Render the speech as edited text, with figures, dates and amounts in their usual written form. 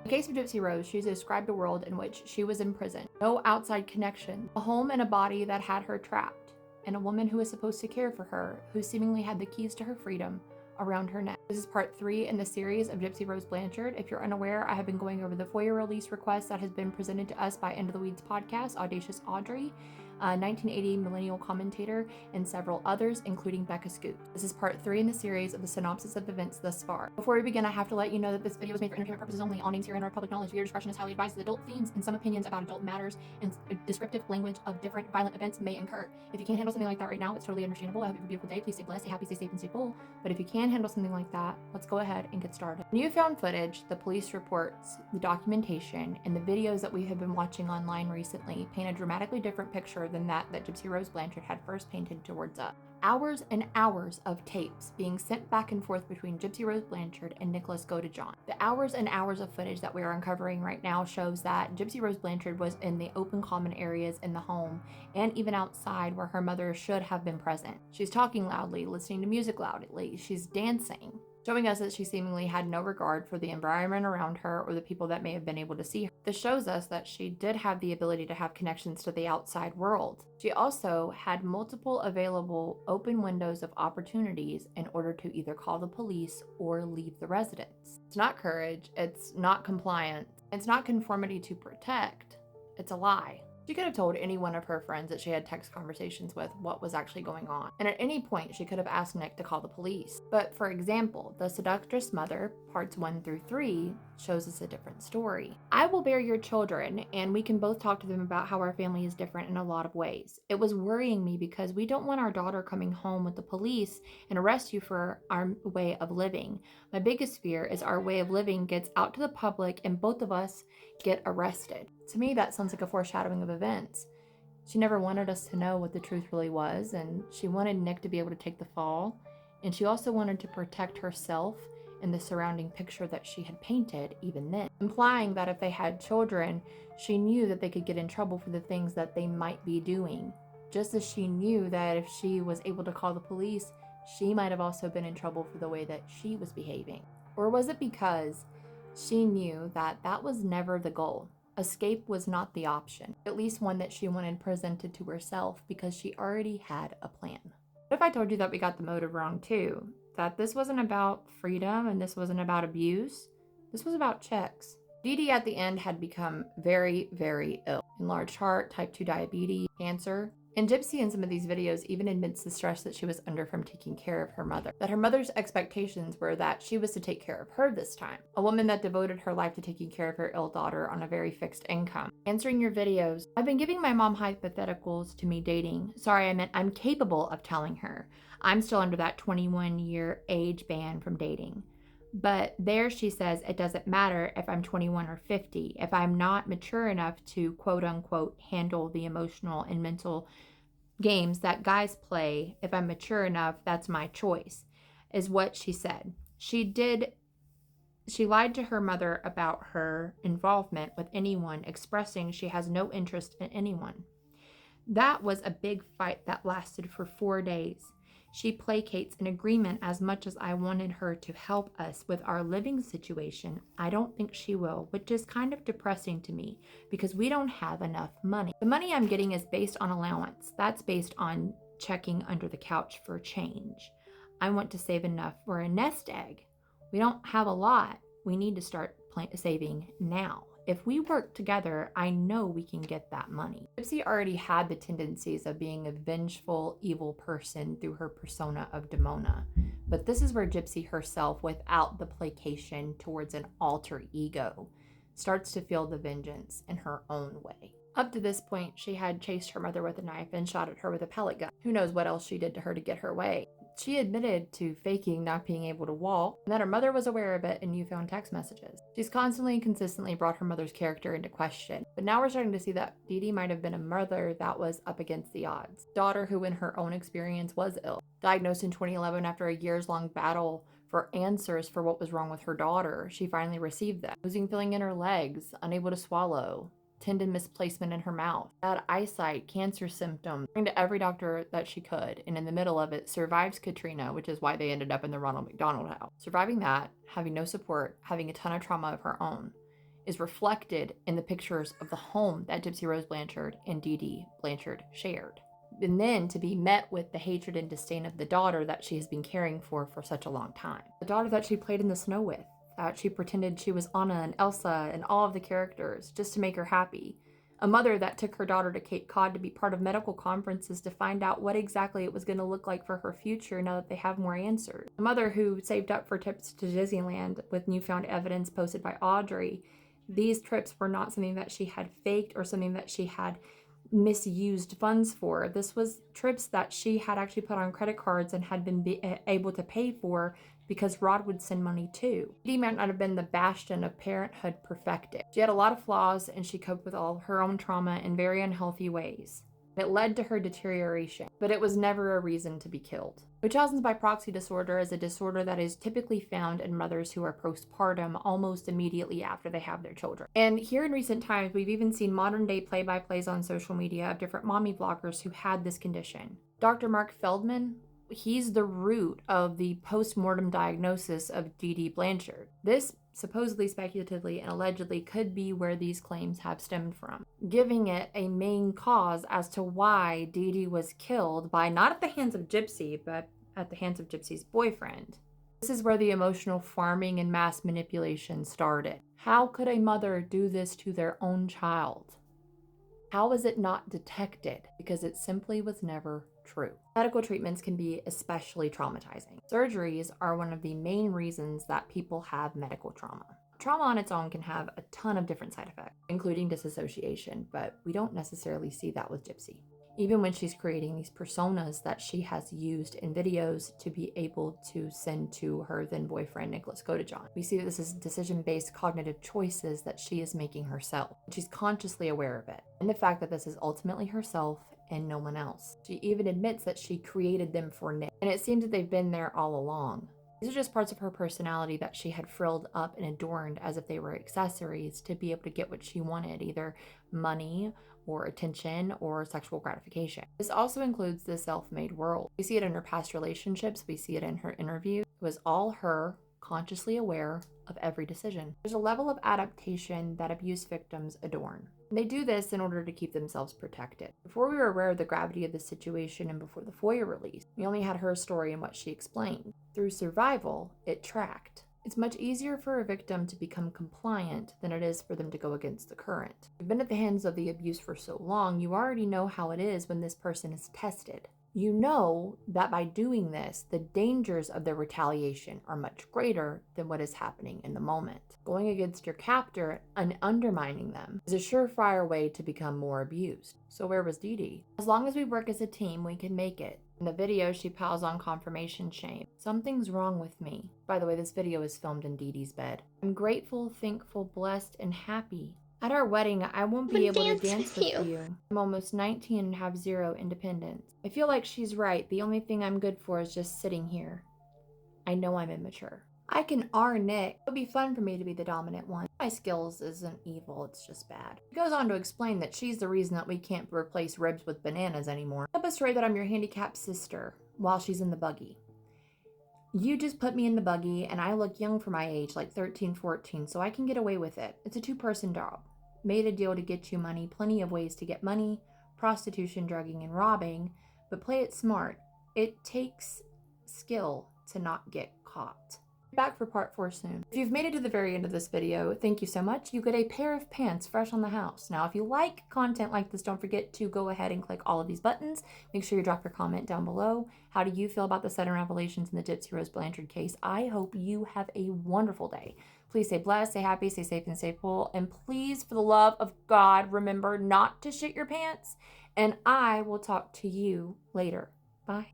In the case of Gypsy Rose, she described a world in which she was in prison, no outside connection, a home and a body that had her trapped, and a woman who was supposed to care for her, who seemingly had the keys to her freedom around her neck. This is part 3 in the series of Gypsy Rose Blanchard. If you're unaware, I have been going over the FOIA release request that has been presented to us by End of the Weeds podcast, Audacious Audrey, 1980 millennial commentator, and several others, including Pt³. This is part 3 in the series of the synopsis of events thus far. Before we begin, I have to let you know that this video is made for entertainment purposes only. All names here are public knowledge. Viewer discretion is highly advised. Adult themes and some opinions about adult matters and descriptive language of different violent events may incur. If you can't handle something like that right now, it's totally understandable. I hope you have a beautiful day. Please stay blessed, stay happy, stay safe, and stay full. But if you can handle something like that, let's go ahead and get started. Newfound footage, the police reports, the documentation, and the videos that we have been watching online recently paint a dramatically different picture than that Gypsy Rose Blanchard had first painted towards us. Hours and hours of tapes being sent back and forth between Gypsy Rose Blanchard and Nicholas Godejohn. The hours and hours of footage that we are uncovering right now shows that Gypsy Rose Blanchard was in the open common areas in the home and even outside where her mother should have been present. She's talking loudly, listening to music loudly, she's dancing, showing us that she seemingly had no regard for the environment around her or the people that may have been able to see her. This shows us that she did have the ability to have connections to the outside world. She also had multiple available open windows of opportunities in order to either call the police or leave the residence. It's not courage, it's not compliance, it's not conformity to protect, it's a lie. She could have told any one of her friends that she had text conversations with what was actually going on. And at any point, she could have asked Nick to call the police. But for example, The Seductress Mother, parts 1 through 3, shows us a different story. I will bear your children, and we can both talk to them about how our family is different in a lot of ways. It was worrying me because we don't want our daughter coming home with the police and arrest you for our way of living. My biggest fear is our way of living gets out to the public and both of us get arrested. To me, that sounds like a foreshadowing of events. She never wanted us to know what the truth really was, and she wanted Nick to be able to take the fall, and she also wanted to protect herself and the surrounding picture that she had painted even then, implying that if they had children, she knew that they could get in trouble for the things that they might be doing, just as she knew that if she was able to call the police, she might have also been in trouble for the way that she was behaving. Or was it because she knew that that was never the goal? Escape was not the option, at least one that she wanted presented to herself because she already had a plan. What if I told you that we got the motive wrong too? That this wasn't about freedom and this wasn't about abuse. This was about checks. Dee at the end had become very, very ill. Enlarged heart, type 2 diabetes, cancer. And Gypsy in some of these videos even admits the stress that she was under from taking care of her mother. That her mother's expectations were that she was to take care of her this time. A woman that devoted her life to taking care of her ill daughter on a very fixed income. Answering your videos, I've been giving my mom hypotheticals to me dating. Sorry, I meant I'm capable of telling her. I'm still under that 21-year age ban from dating. But there she says it doesn't matter if I'm 21 or 50. If I'm not mature enough to quote unquote handle the emotional and mental games that guys play, if I'm mature enough, that's my choice, is what she said. She lied to her mother about her involvement with anyone, expressing she has no interest in anyone. That was a big fight that lasted for 4 days. She placates an agreement as much as I wanted her to help us with our living situation. I don't think she will, which is kind of depressing to me because we don't have enough money. The money I'm getting is based on allowance. That's based on checking under the couch for change. I want to save enough for a nest egg. We don't have a lot. We need to start saving now. If we work together, I know we can get that money. Gypsy already had the tendencies of being a vengeful, evil person through her persona of Demona. But this is where Gypsy herself, without the placation towards an alter ego, starts to feel the vengeance in her own way. Up to this point, she had chased her mother with a knife and shot at her with a pellet gun. Who knows what else she did to her to get her way. She admitted to faking not being able to walk, and that her mother was aware of it in newfound text messages. She's constantly and consistently brought her mother's character into question, but now we're starting to see that Dee might have been a mother that was up against the odds. Daughter who in her own experience was ill. Diagnosed in 2011 after a years-long battle for answers for what was wrong with her daughter, she finally received them. Losing feeling in her legs, unable to swallow, tendon misplacement in her mouth, bad eyesight, cancer symptoms, going to every doctor that she could, and in the middle of it, survives Katrina, which is why they ended up in the Ronald McDonald house. Surviving that, having no support, having a ton of trauma of her own, is reflected in the pictures of the home that Gypsy Rose Blanchard and Dee Dee Blanchard shared. And then to be met with the hatred and disdain of the daughter that she has been caring for such a long time. The daughter that she played in the snow with, that she pretended she was Anna and Elsa and all of the characters just to make her happy. A mother that took her daughter to Cape Cod to be part of medical conferences to find out what exactly it was going to look like for her future now that they have more answers. A mother who saved up for trips to Disneyland with newfound evidence posted by Audrey. These trips were not something that she had faked or something that she had misused funds for. This was trips that she had actually put on credit cards and had been able to pay for because Rod would send money too. Dee might not have been the bastion of parenthood perfected. She had a lot of flaws and she coped with all her own trauma in very unhealthy ways. It led to her deterioration, but it was never a reason to be killed. Munchausen's by proxy disorder is a disorder that is typically found in mothers who are postpartum almost immediately after they have their children. And here in recent times, we've even seen modern day play-by-plays on social media of different mommy bloggers who had this condition. Dr. Mark Feldman, he's the root of the post-mortem diagnosis of Dee Dee Blanchard. This supposedly, speculatively, and allegedly could be where these claims have stemmed from, giving it a main cause as to why Dee Dee was killed by not at the hands of Gypsy, but at the hands of Gypsy's boyfriend. This is where the emotional farming and mass manipulation started. How could a mother do this to their own child? How was it not detected? Because it simply was never true. Medical treatments can be especially traumatizing. Surgeries are one of the main reasons that people have medical trauma. Trauma on its own can have a ton of different side effects, including disassociation, but we don't necessarily see that with Gypsy. Even when she's creating these personas that she has used in videos to be able to send to her then boyfriend, Nicholas Godejohn. We see that this is decision-based cognitive choices that she is making herself. She's consciously aware of it. And the fact that this is ultimately herself and no one else. She even admits that she created them for Nick. And it seems that they've been there all along. These are just parts of her personality that she had frilled up and adorned as if they were accessories to be able to get what she wanted, either money or attention or sexual gratification. This also includes the self-made world. We see it in her past relationships. We see it in her interview. It was all her, consciously aware of every decision. There's a level of adaptation that abuse victims adorn. They do this in order to keep themselves protected. Before we were aware of the gravity of the situation and before the FOIA release, we only had her story and what she explained. Through survival, it tracked. It's much easier for a victim to become compliant than it is for them to go against the current. You've been at the hands of the abuse for so long, you already know how it is when this person is tested. You know that by doing this, the dangers of the retaliation are much greater than what is happening in the moment. Going against your captor and undermining them is a surefire way to become more abused. So where was Dee Dee? As long as we work as a team, we can make it. In the video, she piles on confirmation shame. Something's wrong with me. By the way, this video is filmed in Dee Dee's bed. I'm grateful, thankful, blessed, and happy. At our wedding, I won't be able to dance with you. I'm almost 19 and have zero independence. I feel like she's right. The only thing I'm good for is just sitting here. I know I'm immature. I can Nick. It would be fun for me to be the dominant one. My skills isn't evil, it's just bad. She goes on to explain that she's the reason that we can't replace ribs with bananas anymore. Tell us straight that I'm your handicapped sister while she's in the buggy. You just put me in the buggy and I look young for my age, like 13, 14, so I can get away with it. It's a two-person job. Made a deal to get you money, plenty of ways to get money, prostitution, drugging, and robbing, but play it smart. It takes skill to not get caught. Back for part 4 soon. If you've made it to the very end of this video, thank you so much. You get a pair of pants fresh on the house. Now, if you like content like this, don't forget to go ahead and click all of these buttons. Make sure you drop your comment down below. How do you feel about the sudden revelations in the Gypsy Rose Blanchard case? I hope you have a wonderful day. Please stay blessed, stay happy, stay safe, and stay cool. And please, for the love of God, remember not to shit your pants. And I will talk to you later. Bye.